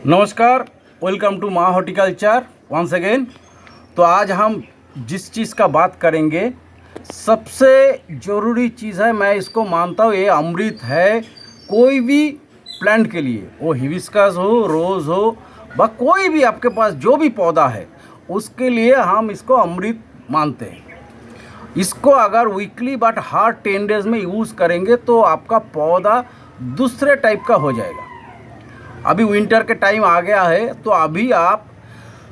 नमस्कार, welcome to माँ horticulture once again. तो आज हम जिस चीज़ का बात करेंगे, सबसे ज़रूरी चीज़ है, मैं इसको मानता हूँ ये अमृत है कोई भी प्लांट के लिए, वो हिबिस्कस हो, रोज़ हो, व कोई भी आपके पास जो भी पौधा है उसके लिए हम इसको अमृत मानते हैं। इसको अगर वीकली बट हर 10 डेज में यूज़ करेंगे तो आपका पौधा दूसरे टाइप का हो जाएगा। अभी विंटर के टाइम आ गया है, तो अभी आप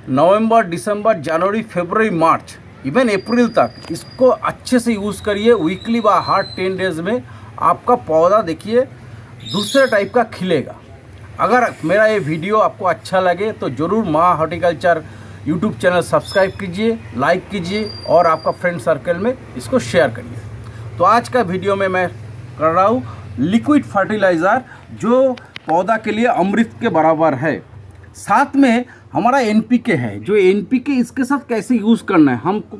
नवंबर, दिसंबर, जनवरी, फरवरी, मार्च, इवन अप्रैल तक इसको अच्छे से यूज़ करिए। वीकली व हर 10 डेज में आपका पौधा देखिए दूसरे टाइप का खिलेगा। अगर मेरा ये वीडियो आपको अच्छा लगे तो ज़रूर माँ हॉर्टिकल्चर यूट्यूब चैनल सब्सक्राइब कीजिए, लाइक कीजिए और आपका फ्रेंड सर्कल में इसको शेयर करिए। तो आज का वीडियो में मैं कर रहा हूँ लिक्विड फर्टिलाइज़र जो पौधा के लिए अमृत के बराबर है। साथ में हमारा एनपीके है, जो एनपीके इसके साथ कैसे यूज़ करना है, हमको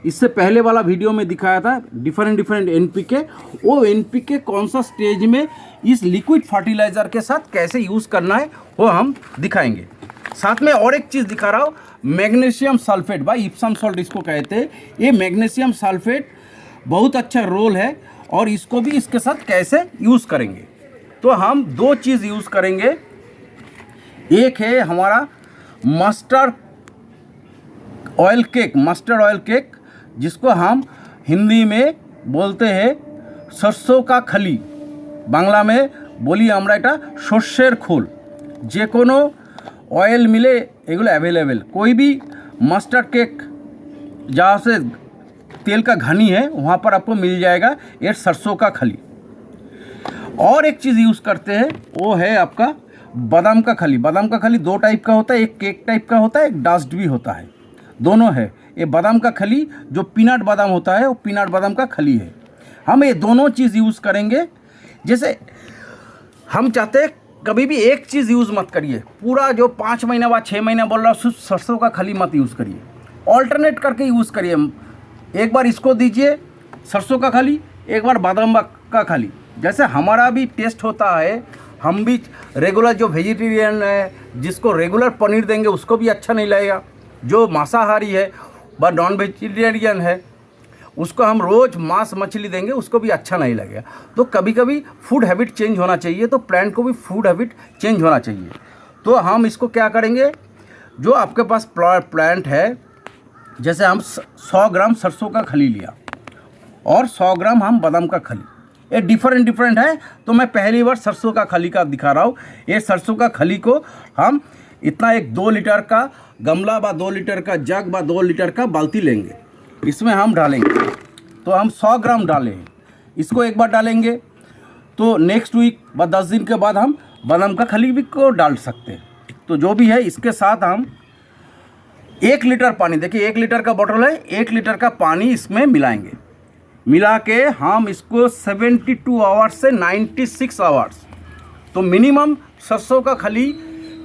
इससे पहले वाला वीडियो में दिखाया था डिफरेंट एनपीके। वो एनपीके कौन सा स्टेज में इस लिक्विड फर्टिलाइज़र के साथ कैसे यूज़ करना है वो हम दिखाएंगे। साथ में और एक चीज़ दिखा रहा हूँ, मैग्नीशियम सल्फेट व इप्सम सॉल्ट इसको कहते हैं। ये मैग्नीशियम सल्फेट बहुत अच्छा रोल है और इसको भी इसके साथ कैसे यूज़ करेंगे। तो हम दो चीज़ यूज़ करेंगे। एक है हमारा मस्टर्ड ऑयल केक, जिसको हम हिंदी में बोलते हैं सरसों का खली, बांग्ला में बोली আমরা এটা সর্ষের খোল। যে কোনো ऑयल मिले एगुलो अवेलेबल, कोई भी मस्टर्ड केक जहाँ से तेल का घनी है वहाँ पर आपको मिल जाएगा ये सरसों का खली। और एक चीज़ यूज़ करते हैं वो है आपका बादाम का खली। बादाम का खली दो टाइप का होता है, एक केक टाइप का होता है, एक डस्ट भी होता है, दोनों है। ये बादाम का खली जो पीनट बादाम होता है वो पीनट बादाम का खली है। हम ये दोनों चीज़ यूज़ करेंगे। जैसे हम चाहते हैं कभी भी एक चीज़ यूज़ मत करिए, पूरा जो 5 महीना व 6 महीना बोल रहा हूँ सिर्फ सरसों का खली मत यूज़ करिए, ऑल्टरनेट करके यूज़ करिए। एक बार इसको दीजिए सरसों का खली, एक बार बादाम का खली। जैसे हमारा भी टेस्ट होता है, हम भी रेगुलर जो वेजिटेरियन है जिसको रेगुलर पनीर देंगे उसको भी अच्छा नहीं लगेगा, जो मांसाहारी है व नॉन वेजिटेरियन है उसको हम रोज़ मांस मछली देंगे उसको भी अच्छा नहीं लगेगा। तो कभी कभी फूड हैबिट चेंज होना चाहिए, तो प्लांट को भी फूड हैबिट चेंज होना चाहिए। तो हम इसको क्या करेंगे, जो आपके पास प्लांट है, जैसे हम 100 ग्राम सरसों का खली लिया और 100 ग्राम हम बादाम का खली, ये डिफरेंट है। तो मैं पहली बार सरसों का खली का दिखा रहा हूँ। ये सरसों का खली को हम इतना एक 2 लीटर का गमला व 2 लीटर का जग व 2 लीटर का बाल्टी लेंगे, इसमें हम डालेंगे। तो हम 100 ग्राम डाले हैं, इसको एक बार डालेंगे तो नेक्स्ट वीक व 10 दिन के बाद हम बादाम का खली भी को डाल सकते हैं। तो जो भी है इसके साथ हम 1 लीटर पानी, देखिए 1 लीटर का बोतल है, 1 लीटर का पानी इसमें मिलाएंगे। मिला के हम इसको 72 आवर्स से 96 आवर्स, तो मिनिमम सरसों का खली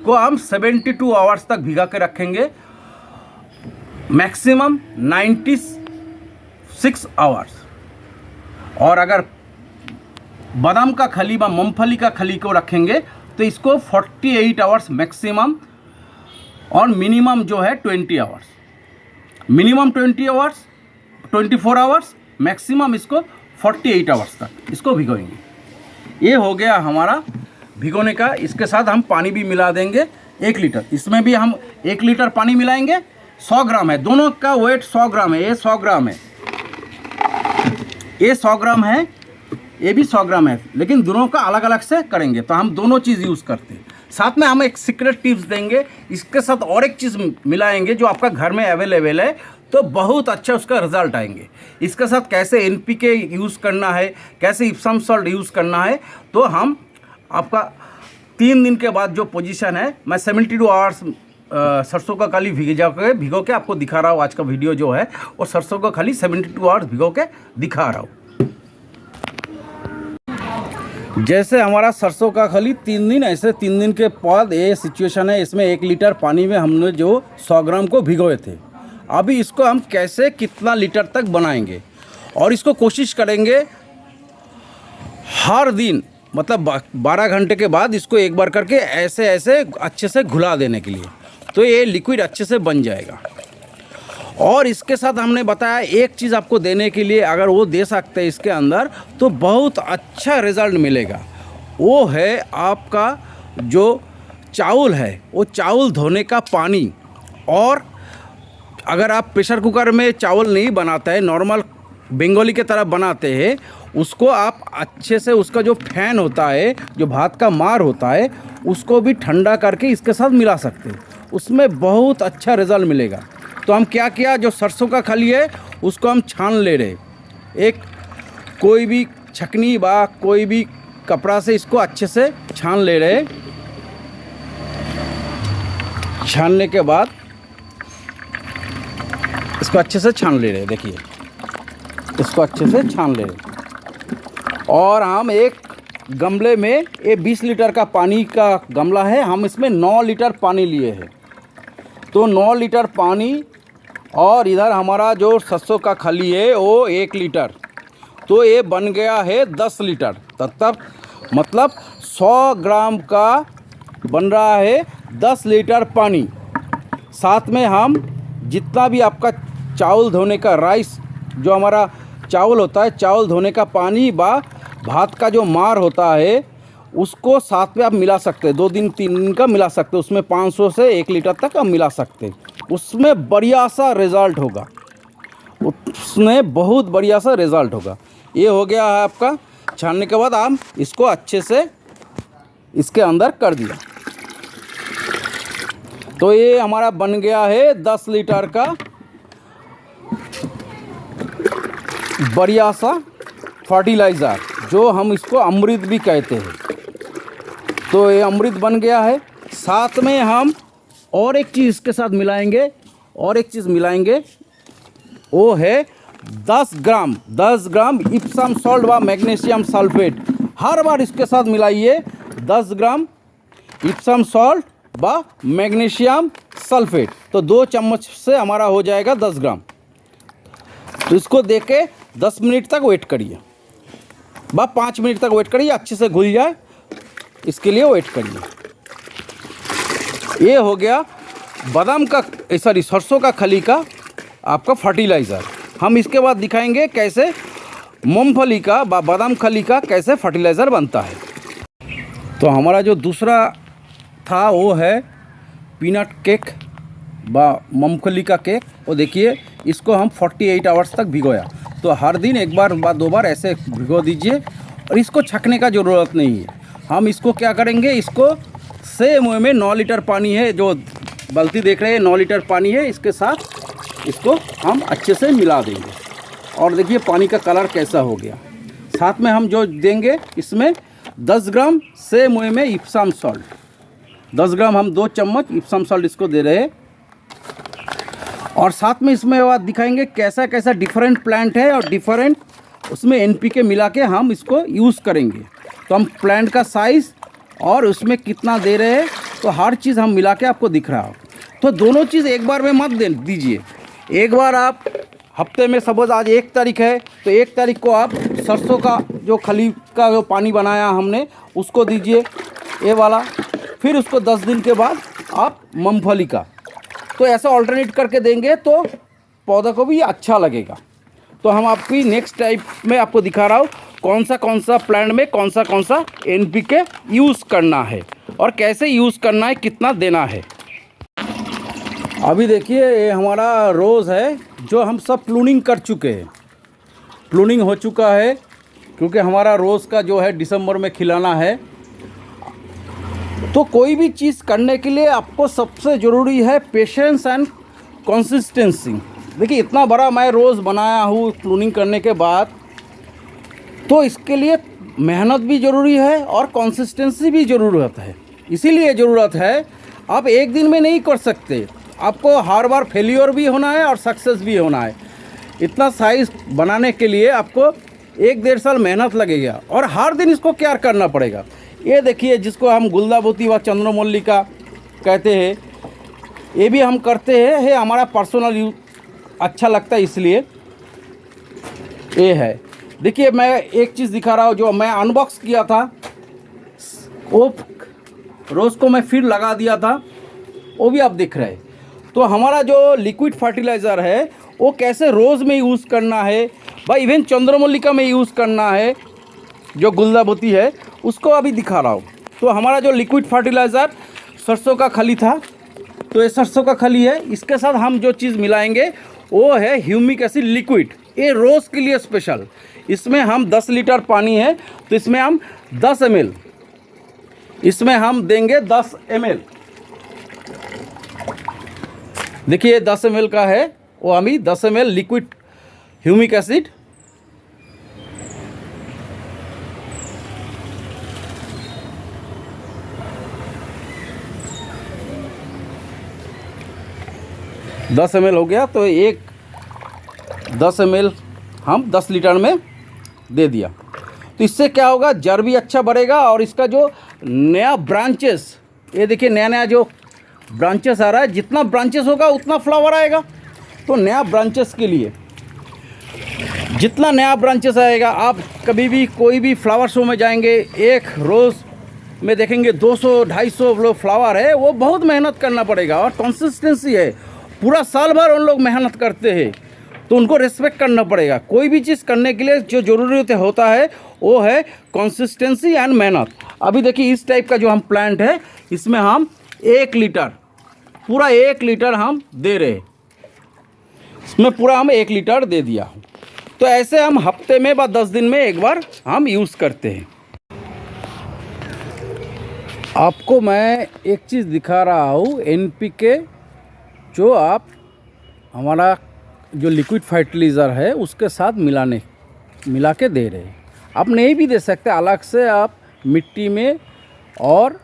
को हम 72 आवर्स तक भिगा के रखेंगे, मैक्सिमम 96 आवर्स। और अगर बादाम का खली व मूंगफली का खली को रखेंगे तो इसको 48 आवर्स मैक्सिमम और मिनिमम जो है 20 hours, minimum 20 hours, 24 hours, maximum इसको 48 आवर्स तक इसको भिगोएंगे। ये हो गया हमारा भिगोने का। इसके साथ हम पानी भी मिला देंगे 1 लीटर, इसमें भी हम 1 लीटर पानी मिलाएंगे। 100 ग्राम है, दोनों का वेट 100 ग्राम है, ये 100 ग्राम है, ये 100 ग्राम है, ये भी 100 ग्राम है, लेकिन दोनों का अलग अलग से करेंगे। तो हम दोनों चीज़ यूज़ करते हैं। साथ में हम एक सीक्रेट टिप्स देंगे, इसके साथ और एक चीज़ मिलाएंगे जो आपका घर में अवेलेबल है, तो बहुत अच्छा उसका रिजल्ट आएंगे। इसके साथ कैसे एनपीके यूज़ करना है, कैसे इप्सम सॉल्ट यूज़ करना है, तो हम आपका 3 दिन के बाद जो पोजीशन है, मैं 72 आवर्स सरसों का खली भिगो के आपको दिखा रहा हूँ। आज का वीडियो जो है वो सरसों का खली 72 आवर्स भिगो के दिखा रहा हूँ। जैसे हमारा सरसों का खली 3 दिन, ऐसे 3 दिन के बाद ये सिचुएशन है। इसमें 1 लीटर पानी में हमने जो 100 ग्राम को भिगोए थे, अभी इसको हम कैसे कितना लीटर तक बनाएंगे और इसको कोशिश करेंगे हर दिन मतलब 12 घंटे के बाद इसको एक बार करके ऐसे ऐसे अच्छे से घुला देने के लिए, तो ये लिक्विड अच्छे से बन जाएगा। और इसके साथ हमने बताया एक चीज़ आपको देने के लिए, अगर वो दे सकते हैं इसके अंदर तो बहुत अच्छा रिज़ल्ट मिलेगा। वो है आपका जो चावल है, वो चावल धोने का पानी। और अगर आप प्रेशर कुकर में चावल नहीं बनाते हैं, नॉर्मल बंगाली के तरह बनाते हैं, उसको आप अच्छे से उसका जो फैन होता है, जो भात का मार होता है, उसको भी ठंडा करके इसके साथ मिला सकते हैं, उसमें बहुत अच्छा रिज़ल्ट मिलेगा। तो हम क्या किया, जो सरसों का खली है उसको हम छान ले रहे, एक कोई भी छकनी बा कोई भी कपड़ा से इसको अच्छे से छान ले रहे। छानने के बाद इसको अच्छे से छान ले रहे, देखिए इसको अच्छे से छान ले रहे। और हम एक गमले में, ये 20 लीटर का पानी का गमला है, हम इसमें 9 लीटर पानी लिए हैं। तो 9 लीटर पानी, और इधर हमारा जो सरसों का खली है वो 1 लीटर, तो ये बन गया है 10 लीटर। तब मतलब 100 ग्राम का बन रहा है 10 लीटर पानी। साथ में हम जितना भी आपका चावल धोने का राइस, जो हमारा चावल होता है, चावल धोने का पानी बा भात का जो मार होता है, उसको साथ में आप मिला सकते हैं। 2 दिन 3 दिन का मिला सकते हैं, उसमें 500 से 1 लीटर तक हम मिला सकते हैं। उसमें बढ़िया सा रिज़ल्ट होगा, उसमें बहुत बढ़िया सा रिज़ल्ट होगा। ये हो गया है आपका। छानने के बाद हम इसको अच्छे से इसके अंदर कर दिया, तो ये हमारा बन गया है 10 लीटर का बढ़िया सा फर्टिलाइज़र, जो हम इसको अमृत भी कहते हैं। तो ये अमृत बन गया है। साथ में हम और एक चीज़ इसके साथ मिलाएंगे, और एक चीज़ मिलाएंगे, वो है 10 ग्राम इप्सम सॉल्ट व मैग्नीशियम सल्फेट। हर बार इसके साथ मिलाइए 10 ग्राम इप्सम सॉल्ट व मैग्नीशियम सल्फेट, तो 2 चम्मच से हमारा हो जाएगा 10 ग्राम। तो इसको दे के 10 मिनट तक वेट करिए, व 5 मिनट तक वेट करिए, अच्छे से घुल जाए, इसके लिए वेट करिए। ये हो गया बादाम का, सॉरी सरसों का खली का आपका फर्टिलाइज़र। हम इसके बाद दिखाएंगे कैसे मूंगफली का बादाम खली का कैसे फर्टिलाइज़र बनता है। तो हमारा जो दूसरा था वो है पीनट केक मूंगफली का केक। वो देखिए, इसको हम 48 आवर्स तक भिगोया। तो हर दिन 1 बार 2 बार ऐसे भिगो दीजिए, और इसको छकने का ज़रूरत नहीं है। हम इसको क्या करेंगे, इसको सेम वे में 9 लीटर पानी है, जो बाल्टी देख रहे हैं 9 लीटर पानी है, इसके साथ इसको हम अच्छे से मिला देंगे। और देखिए पानी का कलर कैसा हो गया। साथ में हम जो देंगे इसमें 10 ग्राम सेम वे में इप्सम सॉल्ट, 10 ग्राम हम 2 चम्मच इप्सम सॉल्ट इसको दे रहे हैं। और साथ में इसमें बात दिखाएंगे कैसा कैसा डिफरेंट प्लांट है, और डिफरेंट उसमें NPK मिला के हम इसको यूज़ करेंगे। तो हम प्लांट का साइज़ और उसमें कितना दे रहे हैं, तो हर चीज़ हम मिला के आपको दिख रहा हो। तो दोनों चीज़ एक बार में मत दे दीजिए। एक बार आप हफ्ते में, सपोज आज 1 तारीख है, तो 1 तारीख को आप सरसों का जो खली का जो पानी बनाया हमने उसको दीजिए, ये वाला। फिर उसको 10 दिन के बाद आप मूंगफली का, तो ऐसा ऑल्टरनेट करके देंगे तो पौधा को भी अच्छा लगेगा। तो हम आपकी नेक्स्ट टाइप में आपको दिखा रहा हूँ कौन सा प्लांट में कौन सा NPK यूज़ करना है, और कैसे यूज़ करना है, कितना देना है। अभी देखिए ये हमारा रोज़ है, जो हम सब प्रूनिंग कर चुके हैं। प्रूनिंग हो चुका है, क्योंकि हमारा रोज़ का जो है दिसंबर में खिलाना है। तो कोई भी चीज़ करने के लिए आपको सबसे ज़रूरी है पेशेंस एंड कंसिस्टेंसी। देखिए इतना बड़ा मैं रोज़ बनाया हूँ प्रूनिंग करने के बाद, तो इसके लिए मेहनत भी ज़रूरी है और कंसिस्टेंसी भी ज़रूरत है। इसीलिए ज़रूरत है, आप एक दिन में नहीं कर सकते, आपको हर बार फेलियर भी होना है और सक्सेस भी होना है। इतना साइज़ बनाने के लिए आपको 1-1.5 साल मेहनत लगेगा, और हर दिन इसको केयर करना पड़ेगा। ये देखिए, जिसको हम गुलदाबोती व चंद्रमल्लिका कहते हैं, ये भी हम करते हैं। ये हमारा पर्सनल यूज अच्छा लगता है, इसलिए ये है। देखिए मैं एक चीज़ दिखा रहा हूँ, जो मैं अनबॉक्स किया था, वो रोज़ को मैं फिर लगा दिया था, वो भी आप देख रहे हैं। तो हमारा जो लिक्विड फर्टिलाइज़र है वो कैसे रोज़ में यूज़ करना है भाई, इवन चंद्रमल्लिका में यूज़ करना है, जो गुलदाबती है उसको अभी दिखा रहा हूँ। तो हमारा जो लिक्विड फर्टिलाइज़र सरसों का खली था, तो ये सरसों का खली है। इसके साथ हम जो चीज़ मिलाएंगे वो है ह्यूमिक एसिड लिक्विड, ये रोज़ के लिए स्पेशल। इसमें हम 10 लीटर पानी है तो इसमें हम 10 ml, इसमें हम देंगे 10 ml। देखिए 10 ml का है, वो हम 10 ml लिक्विड ह्यूमिक एसिड दस ml हो गया। तो एक 10 ml हम 10 लीटर में दे दिया। तो इससे क्या होगा, जड़ भी अच्छा बढ़ेगा और इसका जो नया ब्रांचेस, ये देखिए नया नया जो ब्रांचेस आ रहा है, जितना ब्रांचेस होगा उतना फ्लावर आएगा। तो नया ब्रांचेस के लिए जितना नया ब्रांचेस आएगा, आप कभी भी कोई भी फ्लावर शो में जाएंगे, एक रोज़ में देखेंगे 200-250 फ्लावर है, वो बहुत मेहनत करना पड़ेगा और कंसिस्टेंसी है, पूरा साल भर उन लोग मेहनत करते हैं, तो उनको रिस्पेक्ट करना पड़ेगा। कोई भी चीज़ करने के लिए जो ज़रूरी होता है वो है कंसिस्टेंसी एंड मेहनत। अभी देखिए इस टाइप का जो हम प्लांट है, इसमें हम 1 लीटर, पूरा 1 लीटर हम दे रहे हैं, इसमें पूरा हम 1 लीटर दे दिया। तो ऐसे हम हफ्ते में या 10 दिन में एक बार हम यूज़ करते हैं। आपको मैं एक चीज़ दिखा रहा हूँ, NPK जो आप हमारा जो लिक्विड फर्टिलाइज़र है उसके साथ मिला के दे रहे हैं। आप नहीं भी दे सकते, अलग से आप मिट्टी में और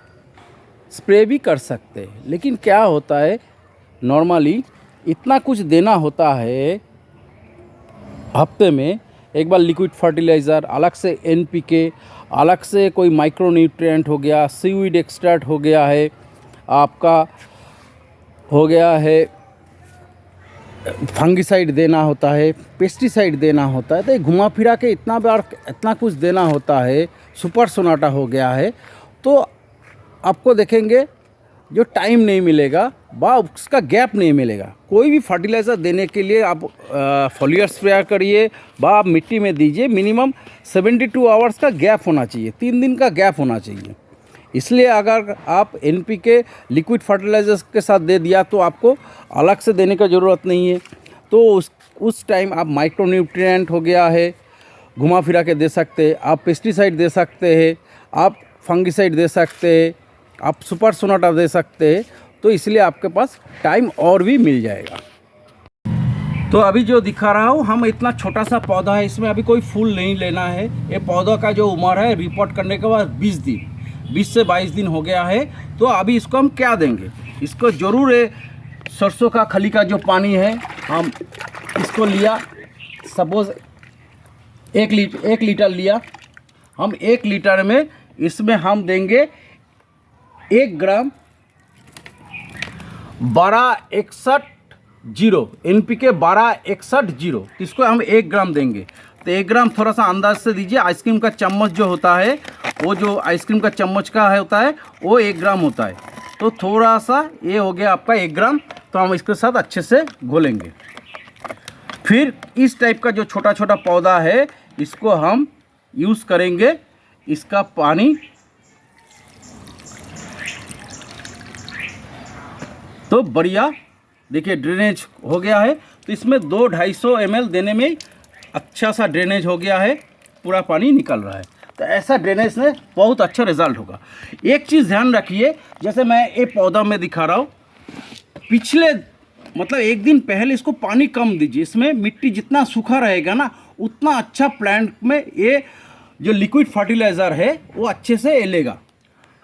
स्प्रे भी कर सकते हैं। लेकिन क्या होता है, नॉर्मली इतना कुछ देना होता है, हफ्ते में एक बार लिक्विड फर्टिलाइज़र, अलग से NPK, अलग से कोई माइक्रो न्यूट्रिएंट हो गया, सीवीड एक्सट्रैक्ट हो गया है, आपका हो गया है फंगिसाइड देना होता है, पेस्टिसाइड देना होता है। तो घुमा फिरा के इतना बार इतना कुछ देना होता है, सुपर सोनाटा हो गया है, तो आपको देखेंगे जो टाइम नहीं मिलेगा बा उसका गैप नहीं मिलेगा। कोई भी फर्टिलाइज़र देने के लिए आप फॉलियर स्प्रे करिए बा आप मिट्टी में दीजिए, मिनिमम 72 आवर्स का गैप होना चाहिए, 3 दिन का गैप होना चाहिए। इसलिए अगर आप NPK लिक्विड फर्टिलाइजर्स के साथ दे दिया तो आपको अलग से देने का ज़रूरत नहीं है। तो उस टाइम आप माइक्रो न्यूट्रिएंट हो गया है, घुमा फिरा के दे सकते हैं, आप पेस्टिसाइड दे सकते हैं, आप फंगिसाइड दे सकते हैं, आप सुपर सोनाटा दे सकते हैं। तो इसलिए आपके पास टाइम और भी मिल जाएगा। तो अभी जो दिखा रहा हूँ, हम इतना छोटा सा पौधा है, इसमें अभी कोई फूल नहीं लेना है। ये पौधा का जो उम्र है रिपोर्ट करने के बाद 20 से 22 दिन हो गया है। तो अभी इसको हम क्या देंगे, इसको ज़रूर है सरसों का खली का जो पानी है, हम इसको लिया, सपोज़ 1 लीटर लिया, हम 1 लीटर में इसमें हम देंगे 1 ग्राम 1261 NPK 1261, इसको हम 1 ग्राम देंगे। तो 1 ग्राम थोड़ा सा अंदाज से दीजिए, आइसक्रीम का चम्मच जो होता है, वो जो आइसक्रीम का चम्मच का है होता है वो 1 ग्राम होता है। तो थोड़ा सा ये हो गया आपका 1 ग्राम। तो हम इसके साथ अच्छे से घोलेंगे। फिर इस टाइप का जो छोटा छोटा पौधा है, इसको हम यूज़ करेंगे। इसका पानी तो बढ़िया, देखिए ड्रेनेज हो गया है। तो इसमें 200-250 ml देने में अच्छा सा ड्रेनेज हो गया है, पूरा पानी निकल रहा है। तो ऐसा ड्रेनेज से बहुत अच्छा रिजल्ट होगा। एक चीज़ ध्यान रखिए, जैसे मैं ये पौधा में दिखा रहा हूँ, पिछले मतलब 1 दिन पहले इसको पानी कम दीजिए। इसमें मिट्टी जितना सूखा रहेगा ना, उतना अच्छा प्लांट में ये जो लिक्विड फर्टिलाइज़र है वो अच्छे से लेगा।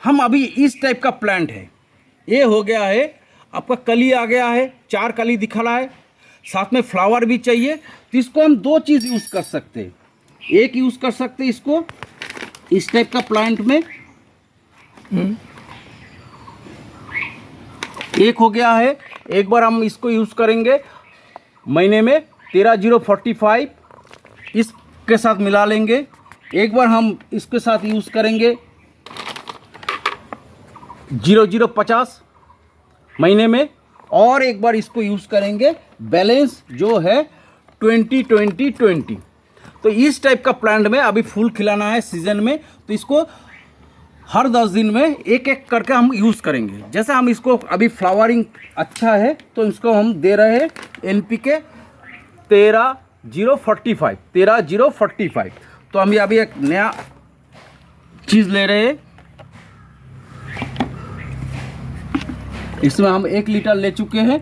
हम अभी इस टाइप का प्लांट है, ये हो गया है आपका, कली आ गया है, 4 कली दिख रहा है, साथ में फ्लावर भी चाहिए। तो इसको हम 2 चीज़ यूज़ कर सकते हैं। एक यूज़ कर सकते हैं इसको इस टाइप का प्लांट में, एक हो गया है। एक बार हम इसको यूज़ करेंगे महीने में 13-0-45 इसके साथ मिला लेंगे। एक बार हम इसके साथ यूज़ करेंगे 0050 महीने में, और एक बार इसको यूज़ करेंगे बैलेंस जो है 20-20-20। तो इस टाइप का प्लांट में अभी फूल खिलाना है सीजन में, तो इसको हर 10 दिन में एक एक करके हम यूज़ करेंगे। जैसे हम इसको अभी फ्लावरिंग अच्छा है तो इसको हम दे रहे हैं NPK 13-045। तो हम अभी एक नया चीज़ ले रहे हैं। इसमें हम 1 लीटर ले चुके हैं,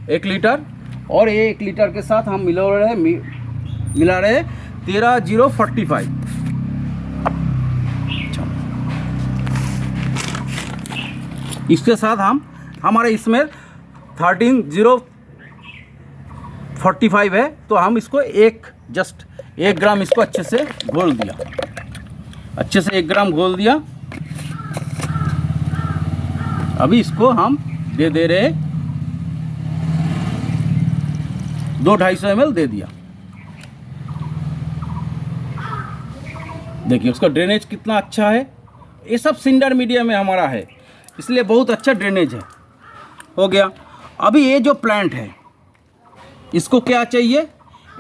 1 लीटर, और ये 1 लीटर के साथ हम मिला रहे हैं 13-045। इसके साथ हमारे इसमें 13-045 है, तो हम इसको जस्ट 1 ग्राम इसको अच्छे से घोल दिया, 1 ग्राम घोल दिया। अभी इसको हम दे रहे 250 ml दे दिया। देखिए उसका ड्रेनेज कितना अच्छा है। ये सब सिंडर मीडिया में हमारा है, इसलिए बहुत अच्छा ड्रेनेज है। हो गया। अभी ये जो प्लांट है इसको क्या चाहिए,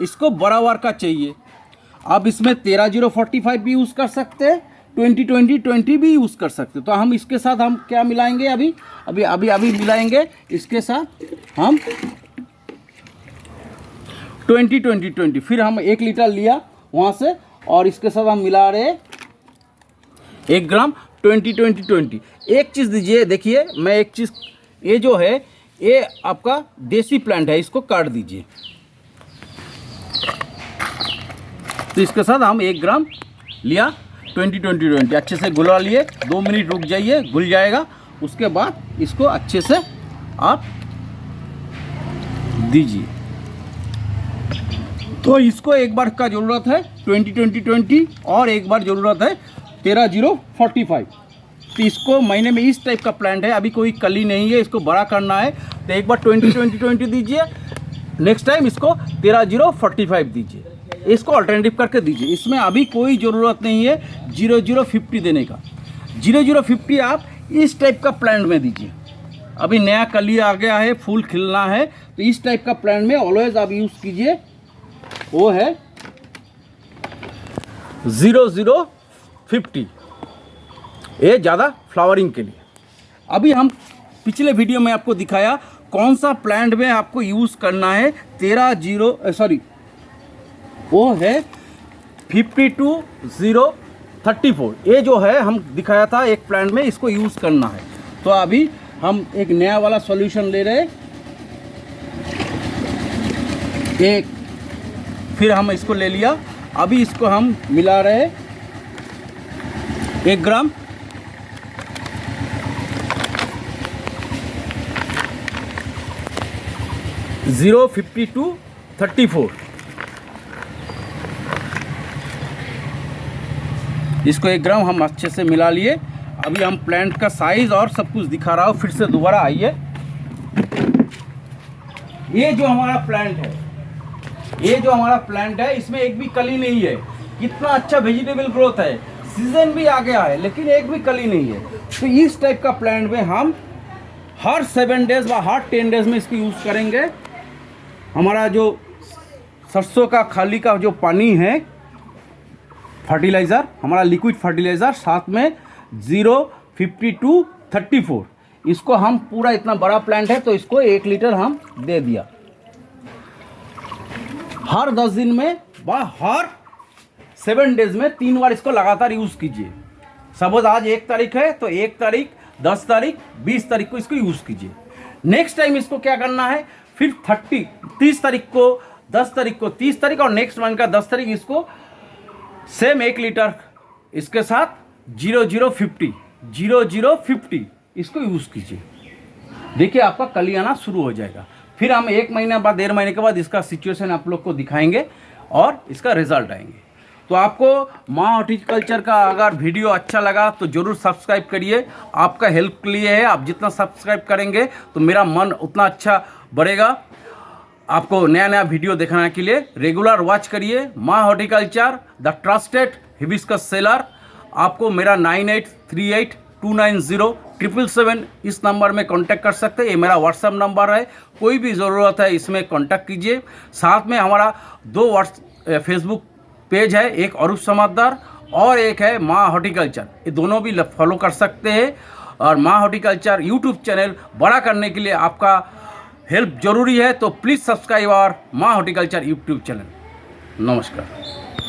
इसको बड़ा वार का चाहिए। आप इसमें 13-045 भी यूज़ कर सकते हैं, 20-20-20 भी यूज़ कर सकते। तो हम इसके साथ हम क्या मिलाएंगे, अभी मिलाएंगे इसके साथ हम 20-20-20। फिर हम 1 लीटर लिया वहाँ से, और इसके साथ हम मिला रहे 1 ग्राम 20-20-20। एक चीज़ दीजिए, देखिए मैं एक चीज़, ये जो है ये आपका देसी प्लांट है, इसको काट दीजिए। तो इसके साथ हम 1 ग्राम लिया 20-20-20, अच्छे से घुला लिए। 2 मिनट रुक जाइए, घुल जाएगा। उसके बाद इसको अच्छे से आप दीजिए। तो इसको एक बार का ज़रूरत है 20-20-20, और एक बार ज़रूरत है 13-045। तो इसको महीने में इस टाइप का प्लांट है, अभी कोई कली नहीं है, इसको बड़ा करना है। तो एक बार 20-20-20 दीजिए, नेक्स्ट टाइम इसको 13-045 दीजिए। इसको अल्टरनेटिव करके दीजिए। इसमें अभी कोई ज़रूरत नहीं है 0050 देने का। 0050 आप इस टाइप का प्लांट में दीजिए। अभी नया कली आ गया है, फूल खिलना है, तो इस टाइप का प्लांट में ऑलवेज आप यूज़ कीजिए। वो है 0050, ये ज़्यादा फ्लावरिंग के लिए। अभी हम पिछले वीडियो में आपको दिखाया कौन सा प्लांट में आपको यूज़ करना है। वो है 52-034। ये जो है हम दिखाया था एक प्लांट में, इसको यूज़ करना है। तो अभी हम एक नया वाला सॉल्यूशन ले रहे हैं, एक, फिर हम इसको ले लिया। अभी इसको हम मिला रहे 1 ग्राम 052-34। इसको 1 ग्राम हम अच्छे से मिला लिए। अभी हम प्लांट का साइज और सब कुछ दिखा रहा हूँ, फिर से दोबारा आइए। ये जो हमारा प्लांट है, इसमें एक भी कली नहीं है। कितना अच्छा वेजिटेबल ग्रोथ है, सीजन भी आ गया है लेकिन एक भी कली नहीं है। तो इस टाइप का प्लांट में हम हर 7 डेज व हर 10 डेज में इसको यूज़ करेंगे। हमारा जो सरसों का खाली का जो पानी है, फर्टिलाइज़र, हमारा लिक्विड फर्टिलाइज़र, साथ में 052-34, इसको हम पूरा, इतना बड़ा प्लांट है तो इसको 1 लीटर हम दे दिया। हर 10 दिन में व हर 7 डेज में 3 बार इसको लगातार यूज़ कीजिए। सपोज आज 1 तारीख है तो 1 तारीख, 10 तारीख, 20 तारीख को इसको यूज़ कीजिए। नेक्स्ट टाइम इसको क्या करना है, फिर 30 तारीख को, 10 तारीख को, 30 तारीख और नेक्स्ट मंथ का 10 तारीख इसको सेम 1 लीटर इसके साथ 0050 इसको यूज़ कीजिए। देखिए आपका कली आना शुरू हो जाएगा। फिर हम 1 महीने बाद, 1.5 महीने के बाद इसका सिचुएशन आप लोग को दिखाएंगे और इसका रिजल्ट आएंगे। तो आपको माँ हॉर्टिकल्चर का अगर वीडियो अच्छा लगा तो ज़रूर सब्सक्राइब करिए। आपका हेल्प के लिए है, आप जितना सब्सक्राइब करेंगे तो मेरा मन उतना अच्छा बढ़ेगा। आपको नया नया वीडियो देखने के लिए रेगुलर वॉच करिए माँ horticulture, the trusted hibiscus seller. आपको मेरा 98382907 777 इस नंबर में कांटेक्ट कर सकते हैं। ये मेरा व्हाट्सएप नंबर है, कोई भी ज़रूरत है इसमें कांटेक्ट कीजिए। साथ में हमारा 2 फेसबुक पेज है, एक अरूप समाददार और एक है माँ हॉर्टिकल्चर, ये दोनों भी फॉलो कर सकते हैं। और माँ हॉर्टिकल्चर यूट्यूब चैनल बड़ा करने के लिए आपका हेल्प ज़रूरी है, तो प्लीज़ सब्सक्राइब आवर माँ हॉर्टिकल्चर यूट्यूब चैनल। नमस्कार।